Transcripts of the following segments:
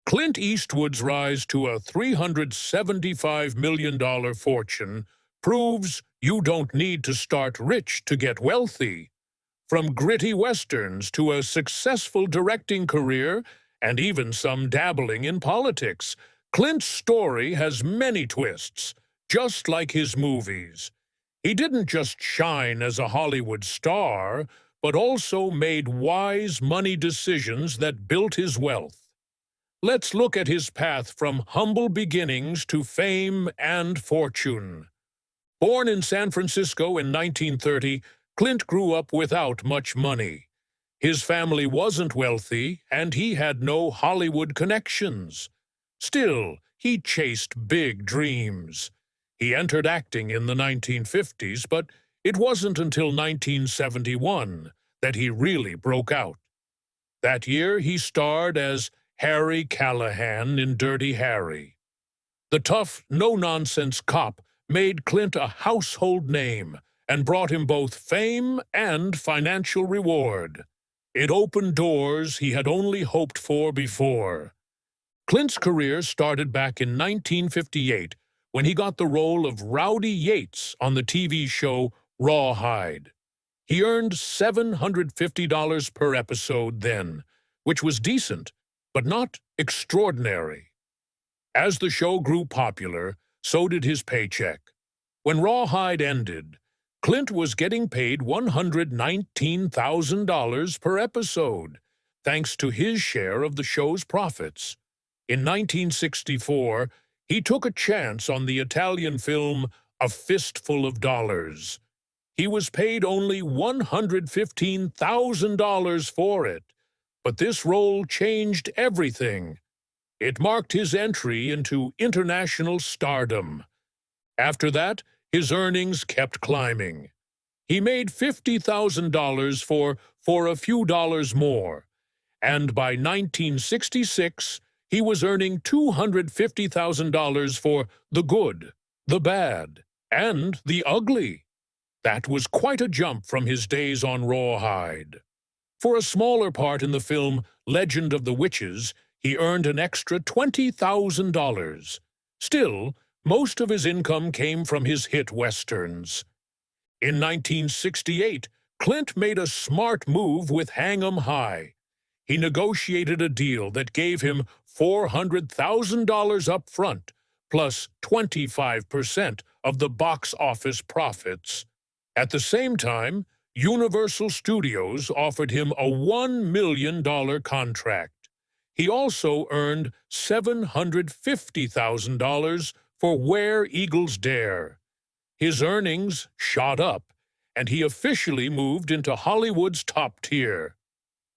Clint Eastwood's rise to a $375 million fortune proves you don't need to start rich to get wealthy. From gritty westerns to a successful directing career and even some dabbling in politics, Clint's story has many twists, just like his movies. He didn't just shine as a Hollywood star, but also made wise money decisions that built his wealth. Let's look at his path from humble beginnings to fame and fortune. Born in San Francisco in 1930, Clint grew up without much money. His family wasn't wealthy, and he had no Hollywood connections. Still, he chased big dreams. He entered acting in the 1950s, but it wasn't until 1971 that he really broke out. That year, he starred as Harry Callahan in Dirty Harry. The tough, no-nonsense cop made Clint a household name and brought him both fame and financial reward. It opened doors he had only hoped for before. Clint's career started back in 1958 when he got the role of Rowdy Yates on the TV show Rawhide. He earned $750 per episode then, which was decent, but not extraordinary. As the show grew popular, so did his paycheck. When Rawhide ended, Clint was getting paid $119,000 per episode, thanks to his share of the show's profits. In 1964, he took a chance on the Italian film A Fistful of Dollars. He was paid only $115,000 for it, but this role changed everything. It marked his entry into international stardom. After that, his earnings kept climbing. He made $50,000 for a few dollars more, and by 1966, he was earning $250,000 for the good, the bad, and the ugly. That was quite a jump from his days on Rawhide. For a smaller part in the film Legend of the Witches, he earned an extra $20,000. Still, most of his income came from his hit westerns. In 1968, Clint made a smart move with Hang 'em High. He negotiated a deal that gave him $400,000 up front, plus 25% of the box office profits. At the same time, Universal Studios offered him a $1 million contract. He also earned $750,000 for Where Eagles Dare. His earnings shot up, and he officially moved into Hollywood's top tier.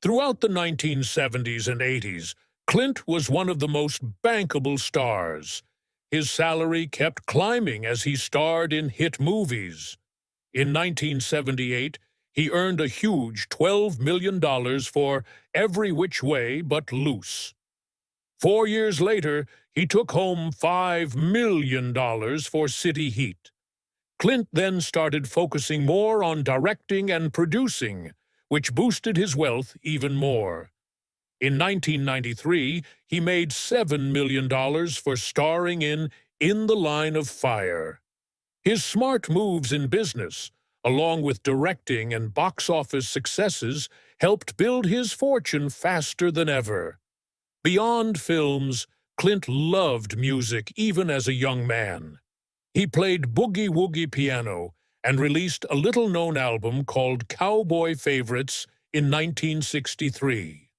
Throughout the 1970s and 80s, Clint was one of the most bankable stars. His salary kept climbing as he starred in hit movies. In 1978, he earned a huge $12 million for Every Which Way But Loose. 4 years later, he took home $5 million for City Heat. Clint then started focusing more on directing and producing, which boosted his wealth even more. In 1993, he made $7 million for starring in the Line of Fire. His smart moves in business, along with directing and box office successes, helped build his fortune faster than ever. Beyond films, Clint loved music even as a young man. He played boogie-woogie piano and released a little-known album called Cowboy Favorites in 1963.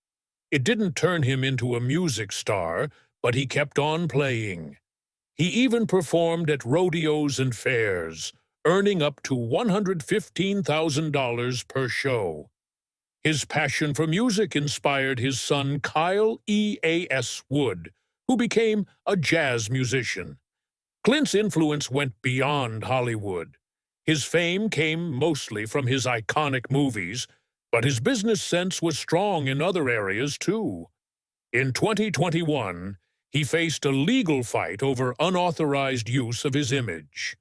It didn't turn him into a music star, but he kept on playing. He even performed at rodeos and fairs, earning up to $115,000 per show. His passion for music inspired his son Kyle E.A.S. Wood, who became a jazz musician. Clint's influence went beyond Hollywood. His fame came mostly from his iconic movies, but his business sense was strong in other areas too. In 2021, he faced a legal fight over unauthorized use of his image.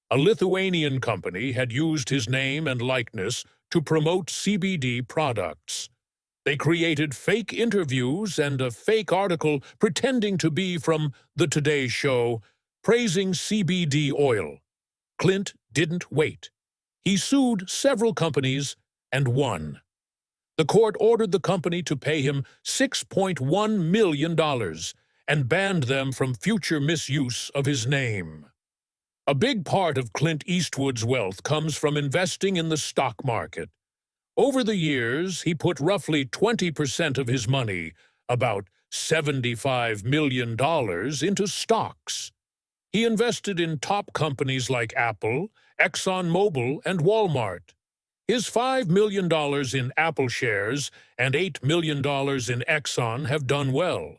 A Lithuanian company had used his name and likeness to promote CBD products. They created fake interviews and a fake article pretending to be from The Today Show, praising CBD oil. Clint didn't wait. He sued several companies and won. The court ordered the company to pay him $6.1 million and banned them from future misuse of his name. A big part of Clint Eastwood's wealth comes from investing in the stock market. Over the years, he put roughly 20% of his money, about $75 million, into stocks. He invested in top companies like Apple, ExxonMobil, and Walmart. His $5 million in Apple shares and $8 million in Exxon have done well.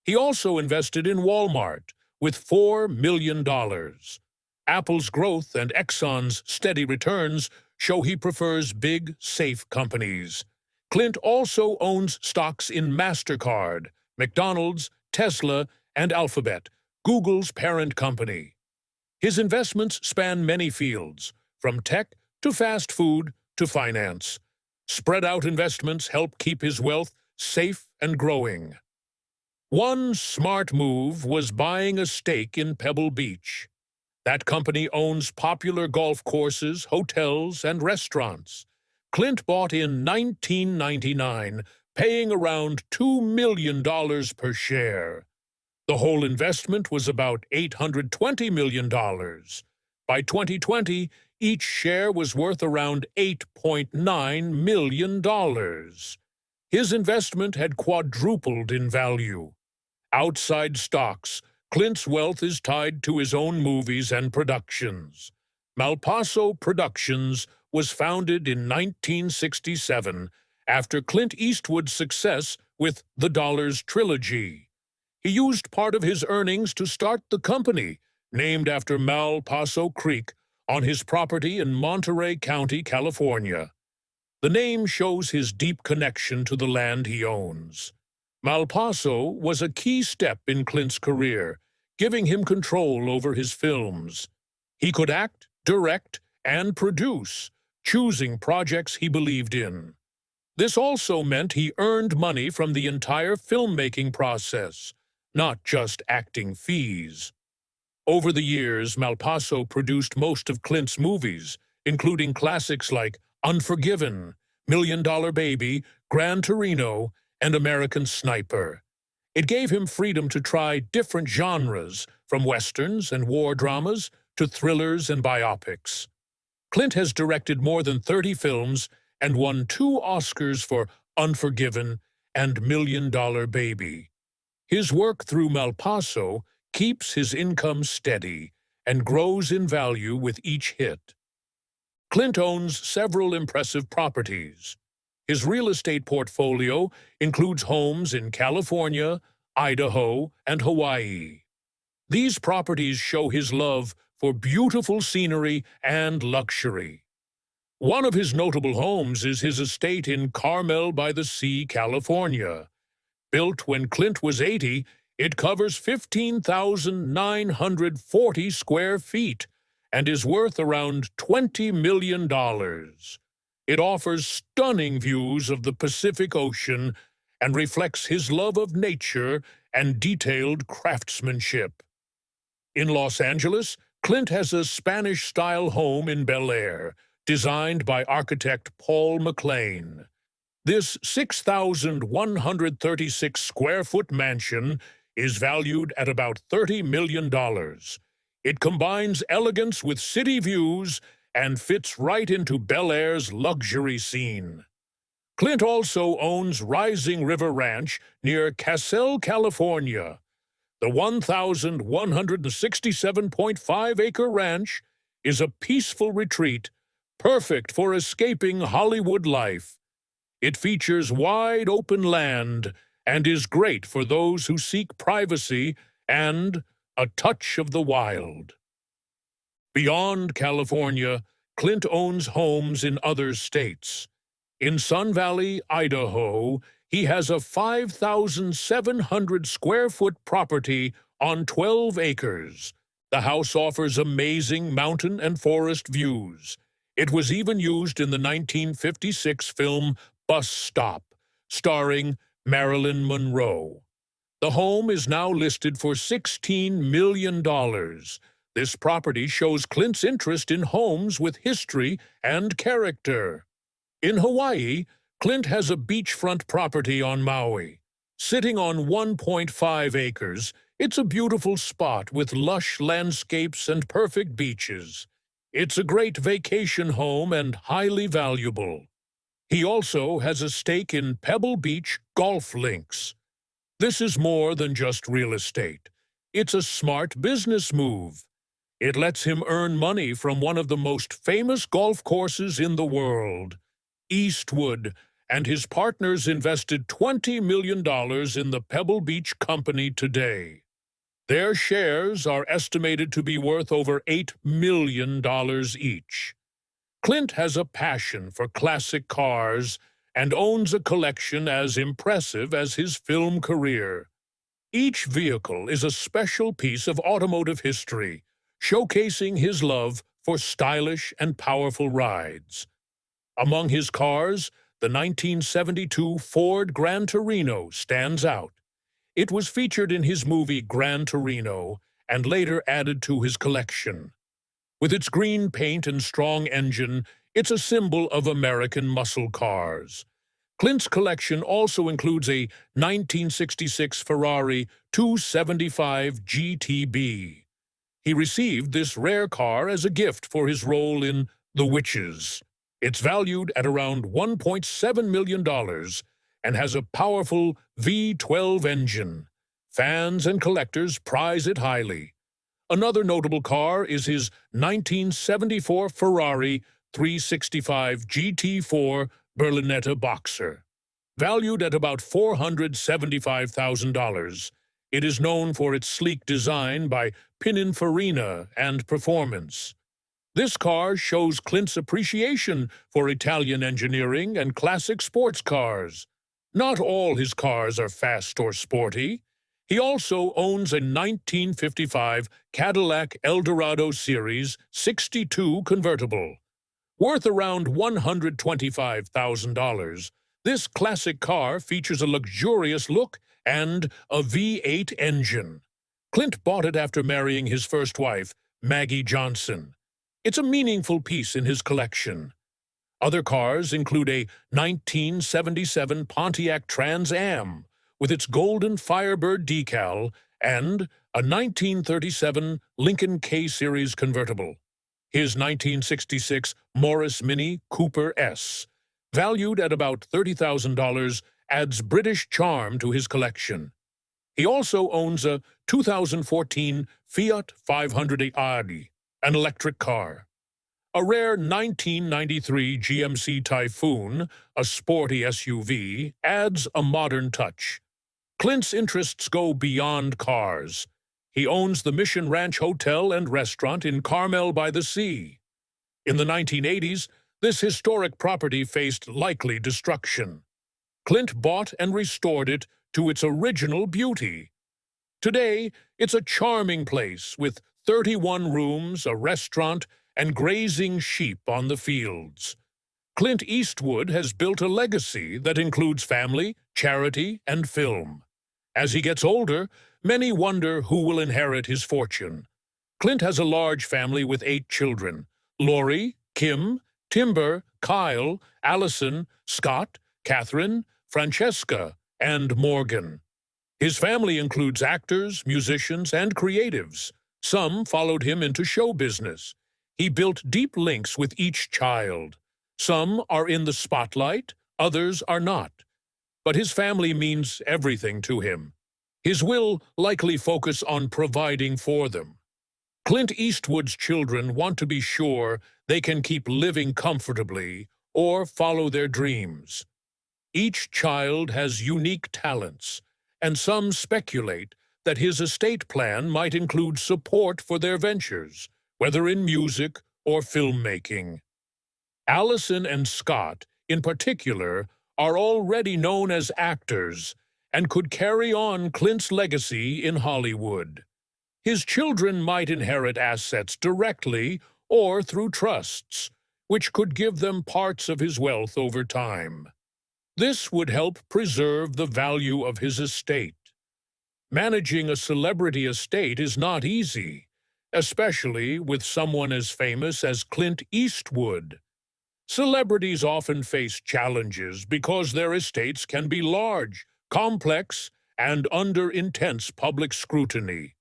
He also invested in Walmart with $4 million. Apple's growth and Exxon's steady returns show he prefers big, safe companies. Clint also owns stocks in MasterCard, McDonald's, Tesla, and Alphabet, Google's parent company. His investments span many fields, from tech to fast food to finance. Spread-out investments help keep his wealth safe and growing. One smart move was buying a stake in Pebble Beach. That company owns popular golf courses, hotels, and restaurants. Clint bought in 1999, paying around $2 million per share. The whole investment was about $820 million. By 2020, each share was worth around $8.9 million. His investment had quadrupled in value. Outside stocks, Clint's wealth is tied to his own movies and productions. Malpaso Productions was founded in 1967 after Clint Eastwood's success with The Dollars trilogy. He used part of his earnings to start the company, named after Malpaso Creek, on his property in Monterey County, California. The name shows his deep connection to the land he owns. Malpaso was a key step in Clint's career, giving him control over his films. He could act, direct, and produce, choosing projects he believed in. This also meant he earned money from the entire filmmaking process, not just acting fees. Over the years, Malpaso produced most of Clint's movies, including classics like Unforgiven, $1 Million Baby, Gran Torino, and American Sniper. It gave him freedom to try different genres, from westerns and war dramas to thrillers and biopics. Clint has directed more than 30 films and won 2 Oscars for Unforgiven and $1 Million Baby. His work through Malpaso keeps his income steady and grows in value with each hit. Clint owns several impressive properties. His real estate portfolio includes homes in California, Idaho, and Hawaii. These properties show his love for beautiful scenery and luxury. One of his notable homes is his estate in Carmel by the Sea, California. Built when Clint was 80, it covers 15,940 square feet and is worth around $20 million. It offers stunning views of the Pacific Ocean and reflects his love of nature and detailed craftsmanship. In Los Angeles, Clint has a Spanish-style home in Bel Air, designed by architect Paul McLean. This 6,136-square-foot mansion is valued at about $30 million. It combines elegance with city views and fits right into Bel Air's luxury scene. Clint also owns Rising River Ranch near Cassell, California. The 1,167.5-acre ranch is a peaceful retreat, perfect for escaping Hollywood life. It features wide open land and is great for those who seek privacy and a touch of the wild. Beyond California, Clint owns homes in other states. In Sun Valley, Idaho, he has a 5,700-square-foot property on 12 acres. The house offers amazing mountain and forest views. It was even used in the 1956 film Bus Stop, starring Marilyn Monroe. The home is now listed for $16 million. This property shows Clint's interest in homes with history and character. In Hawaii, Clint has a beachfront property on Maui. Sitting on 1.5 acres, it's a beautiful spot with lush landscapes and perfect beaches. It's a great vacation home and highly valuable. He also has a stake in Pebble Beach golf links. This is more than just real estate. It's a smart business move. It lets him earn money from one of the most famous golf courses in the world. Eastwood and his partners invested $20 million in the Pebble Beach company today. Their shares are estimated to be worth over $8 million each. Clint has a passion for classic cars and owns a collection as impressive as his film career. Each vehicle is a special piece of automotive history, showcasing his love for stylish and powerful rides. Among his cars, the 1972 Ford Gran Torino stands out. It was featured in his movie Gran Torino and later added to his collection. With its green paint and strong engine, it's a symbol of American muscle cars. Clint's collection also includes a 1966 Ferrari 275 GTB. He received this rare car as a gift for his role in The Witches. It's valued at around $1.7 million and has a powerful V12 engine. Fans and collectors prize it highly. Another notable car is his 1974 Ferrari 365 GT4 Berlinetta Boxer. Valued at about $475,000, it is known for its sleek design by Pininfarina and performance. This car shows Clint's appreciation for Italian engineering and classic sports cars. Not all his cars are fast or sporty. He also owns a 1955 Cadillac Eldorado Series 62 convertible. Worth around $125,000, this classic car features a luxurious look and a V8 engine. Clint bought it after marrying his first wife, Maggie Johnson. It's a meaningful piece in his collection. Other cars include a 1977 Pontiac Trans Am with its golden Firebird decal and a 1937 Lincoln K-Series convertible. His 1966 Morris Mini Cooper S, valued at about $30,000, adds British charm to his collection. He also owns a 2014 Fiat 500e, an electric car. A rare 1993 GMC Typhoon, a sporty SUV, adds a modern touch. Clint's interests go beyond cars. He owns the Mission Ranch Hotel and Restaurant in Carmel by the Sea. In the 1980s, this historic property faced likely destruction. Clint bought and restored it to its original beauty. Today, it's a charming place with 31 rooms, a restaurant, and grazing sheep on the fields. Clint Eastwood has built a legacy that includes family, charity, and film. As he gets older, many wonder who will inherit his fortune. Clint has a large family with 8 children: Lori, Kim, Timber, Kyle, Allison, Scott, Catherine, Francesca, and Morgan. His family includes actors, musicians, and creatives. Some followed him into show business. He built deep links with each child. Some are in the spotlight, others are not. But his family means everything to him. His will likely focus on providing for them. Clint Eastwood's children want to be sure they can keep living comfortably or follow their dreams. Each child has unique talents, and some speculate that his estate plan might include support for their ventures, whether in music or filmmaking. Allison and Scott, in particular, are already known as actors and could carry on Clint's legacy in Hollywood. His children might inherit assets directly or through trusts, which could give them parts of his wealth over time. This would help preserve the value of his estate. Managing a celebrity estate is not easy, especially with someone as famous as Clint Eastwood. Celebrities often face challenges because their estates can be large, complex, and under intense public scrutiny.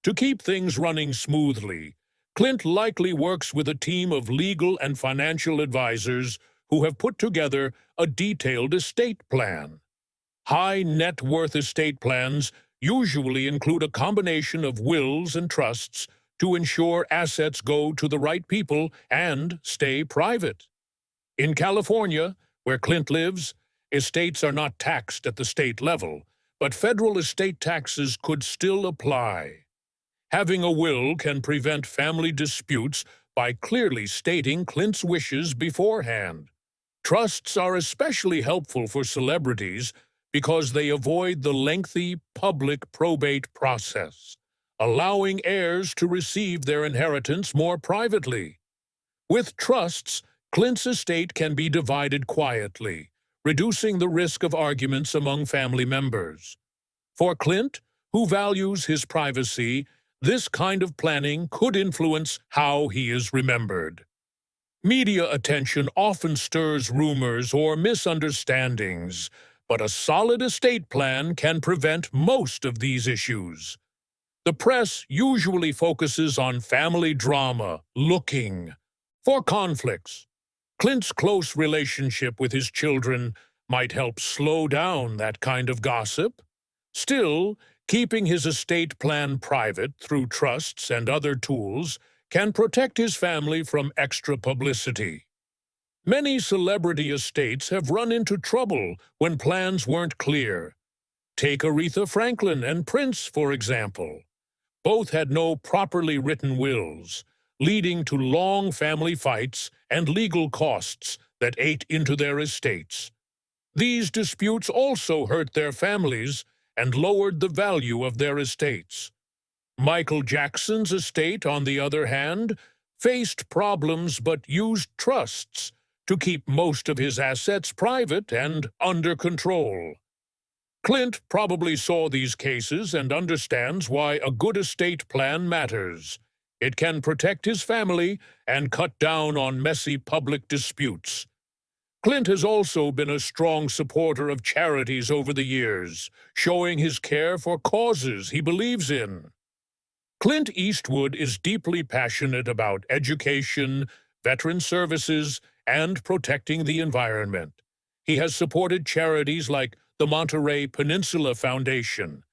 To keep things running smoothly, Clint likely works with a team of legal and financial advisors who have put together a detailed estate plan. High net worth estate plans usually include a combination of wills and trusts to ensure assets go to the right people and stay private. In California, where Clint lives, estates are not taxed at the state level, but federal estate taxes could still apply. Having a will can prevent family disputes by clearly stating Clint's wishes beforehand. Trusts are especially helpful for celebrities because they avoid the lengthy public probate process, allowing heirs to receive their inheritance more privately. With trusts, Clint's estate can be divided quietly, reducing the risk of arguments among family members. For Clint, who values his privacy, this kind of planning could influence how he is remembered. Media attention often stirs rumors or misunderstandings, but a solid estate plan can prevent most of these issues. The press usually focuses on family drama, looking for conflicts. Clint's close relationship with his children might help slow down that kind of gossip. Still, keeping his estate plan private through trusts and other tools can protect his family from extra publicity. Many celebrity estates have run into trouble when plans weren't clear. Take Aretha Franklin and Prince, for example. Both had no properly written wills, leading to long family fights and legal costs that ate into their estates. These disputes also hurt their families and lowered the value of their estates. Michael Jackson's estate, on the other hand, faced problems but used trusts to keep most of his assets private and under control. Clint probably saw these cases and understands why a good estate plan matters. It can protect his family and cut down on messy public disputes. Clint has also been a strong supporter of charities over the years, showing his care for causes he believes in. Clint Eastwood is deeply passionate about education, veteran services, and protecting the environment. He has supported charities like the Monterey Peninsula Foundation.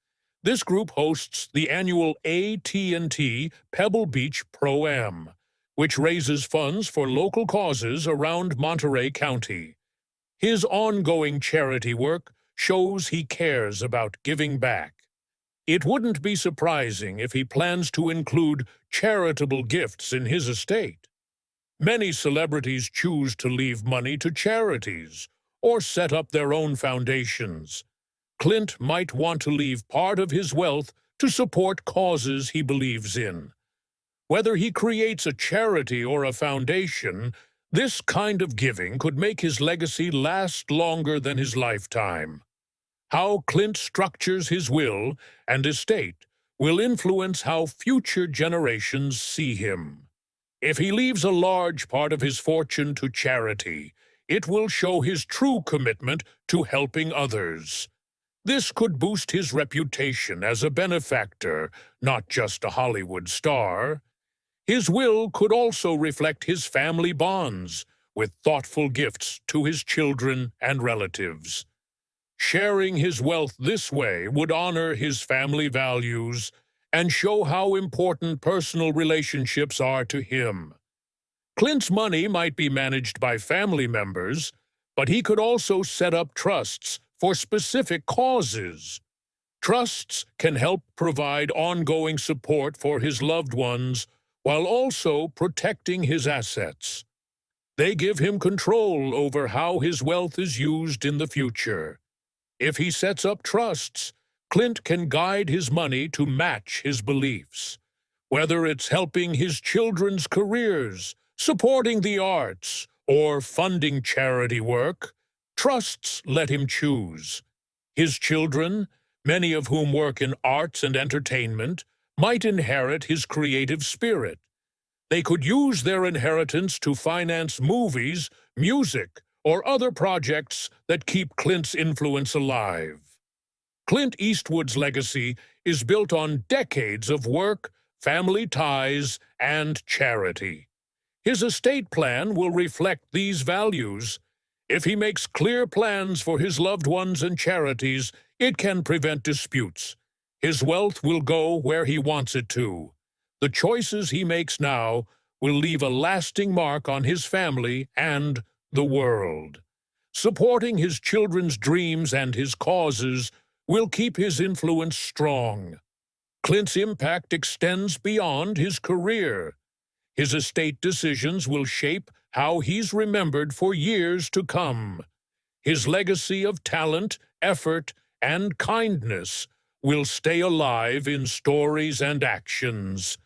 This group hosts the annual AT&T Pebble Beach Pro-Am, which raises funds for local causes around Monterey County. His ongoing charity work shows he cares about giving back. It wouldn't be surprising if he plans to include charitable gifts in his estate. Many celebrities choose to leave money to charities or set up their own foundations. Clint might want to leave part of his wealth to support causes he believes in. Whether he creates a charity or a foundation, this kind of giving could make his legacy last longer than his lifetime. How Clint structures his will and estate will influence how future generations see him. If he leaves a large part of his fortune to charity, it will show his true commitment to helping others. This could boost his reputation as a benefactor, not just a Hollywood star. His will could also reflect his family bonds, with thoughtful gifts to his children and relatives. Sharing his wealth this way would honor his family values and show how important personal relationships are to him. Clint's money might be managed by family members, but he could also set up trusts for specific causes. Trusts can help provide ongoing support for his loved ones while also protecting his assets. They give him control over how his wealth is used in the future. If he sets up trusts, Clint can guide his money to match his beliefs. Whether it's helping his children's careers, supporting the arts, or funding charity work, Trusts let him choose. His children, many of whom work in arts and entertainment, might inherit his creative spirit. They could use their inheritance to finance movies, music, or other projects that keep Clint's influence alive. Clint Eastwood's legacy is built on decades of work, family ties, and charity. His estate plan will reflect these values. If he makes clear plans for his loved ones and charities, it can prevent disputes. His wealth will go where he wants it to. The choices he makes now will leave a lasting mark on his family and the world. Supporting his children's dreams and his causes will keep his influence strong. Clint's impact extends beyond his career. His estate decisions will shape how he's remembered for years to come. His legacy of talent, effort, and kindness will stay alive in stories and actions.